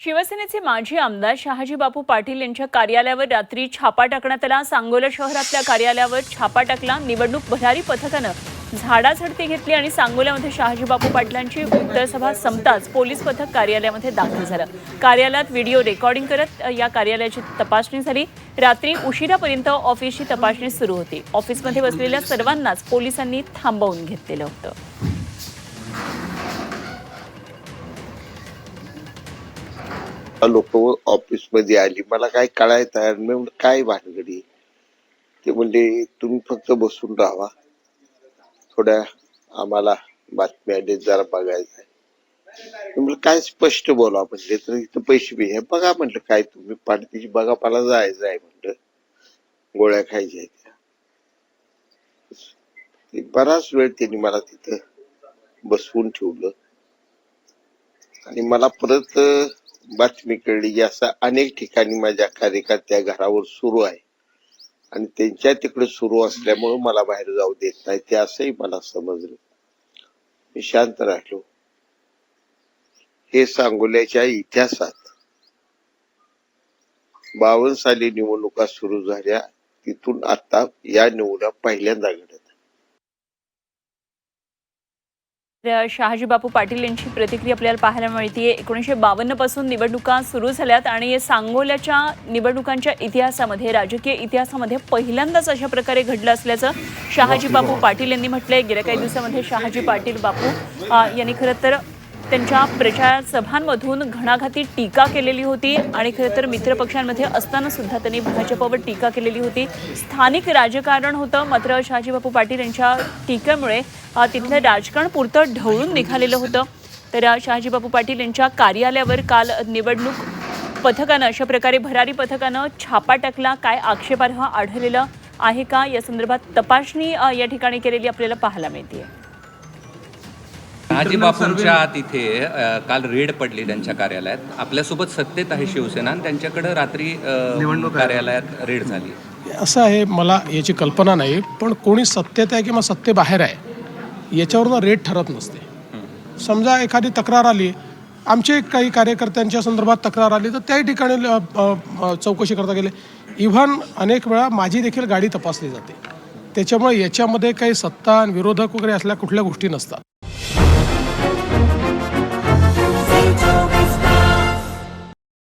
शिवसेनेचे माजी आमदार शहाजी बापू पाटील यांच्या कार्यालयावर रात्री छापा टाकण्यात आला। सांगोला शहरातल्या कार्यालयावर छापा टाकला। निवडणूक भरारी पथकानं झाडाझडती घेतली आणि सांगोल्यामध्ये शहाजी बापू पाटलांची उत्तर सभा संपताच पोलीस पथक कार्यालयामध्ये दाखल झालं। कार्यालयात व्हिडिओ रेकॉर्डिंग करत या कार्यालयाची तपासणी झाली। रात्री उशिरापर्यंत ऑफिसची तपासणी सुरू होती। ऑफिसमध्ये बसलेल्या सर्वांनाच पोलिसांनी थांबवून घेतलेलं होतं। लोक ऑफिस मध्ये आली, मला काय कळायला तयार नाही। म्हणलं काय भानगडी? ते म्हणले तुम्ही फक्त बसून राहा, थोड्या आम्हाला बातम्या आल्या जरा बघायचं आहे। म्हणलं काय स्पष्ट बोला म्हणले, तर इथं पैसे बी आहे बघा म्हणलं, काय तुम्ही पार्टीची बघा, मला जायचं आहे म्हणलं, गोळ्या खायच्या आहेत। बराच वेळ त्यांनी मला तिथं बसवून ठेवलं आणि मला परत बातमी कळली की असं अनेक ठिकाणी माझ्या कार्यकर्त्या घरावर सुरू आहे आणि त्यांच्या तिकडे सुरू असल्यामुळे मला बाहेर जाऊ देत नाही, ते असंही मला समजलं। मी शांत राहिलो। हे सांगोल्याच्या इतिहासात 52 साली निवडणुका सुरू झाल्या, तिथून आता या निवडणुका पहिल्यांदा घडत। शहाजी बापू पाटील यांची प्रतिक्रिया आपल्याला पाहायला मिळते। 1952 पासून निवडणुका सुरू झाल्यात आणि सांगोल्याच्या निवडणुकांच्या इतिहासामध्ये, राजकीय इतिहासामध्ये पहिल्यांदाच अशा प्रकारे घडलं असल्याचं शहाजी बापू पाटील यांनी म्हटलंय। गेल्या काही दिवसांमध्ये शहाजी पाटील बापू यांनी खरं तर त्यांच्या प्रचार सभांमधून घणाघाती टीका केलेली होती आणि खरं तर मित्रपक्षांमध्ये असताना सुद्धा त्यांनी भाजपवर टीका केलेली होती। स्थानिक राजकारण होतं, मात्र शहाजी बापू पाटील यांच्या टीकेमुळे तिथलं राजकारण पुरतं ढवळून निघालेलं होतं। तर शहाजी बापू पाटील यांच्या कार्यालयावर काल निवडणूक पथकानं अशा प्रकारे भरारी पथकानं छापा टाकला। काय आक्षेपार्ह आढळलेलं आहे का या संदर्भात तपासणी या ठिकाणी केलेली आपल्याला पाहायला मिळते। शहाजी बापूंच्या तिथे काल रेड पडली त्यांच्या कार्यालयात। आपल्यासोबत सत्तेत आहे शिवसेना आणि त्यांच्याकडे रात्री कार्यालयात रेड झाली। असं आहे, मला याची कल्पना नाही, पण कोणी सत्तेत आहे किंवा सत्तेबाहेर आहे याच्यावरून रेड ठरत नसते। समजा एखादी तक्रार आली, आमचे काही कार्यकर्त्यांच्या संदर्भात तक्रार आली, तर त्याही ठिकाणी चौकशी करता गेले। इव्हन अनेक वेळा माझी देखील गाडी तपासली जाते। त्याच्यामुळे याच्यामध्ये काही सत्ता आणि विरोधक वगैरे असल्या कुठल्या गोष्टी नसतात।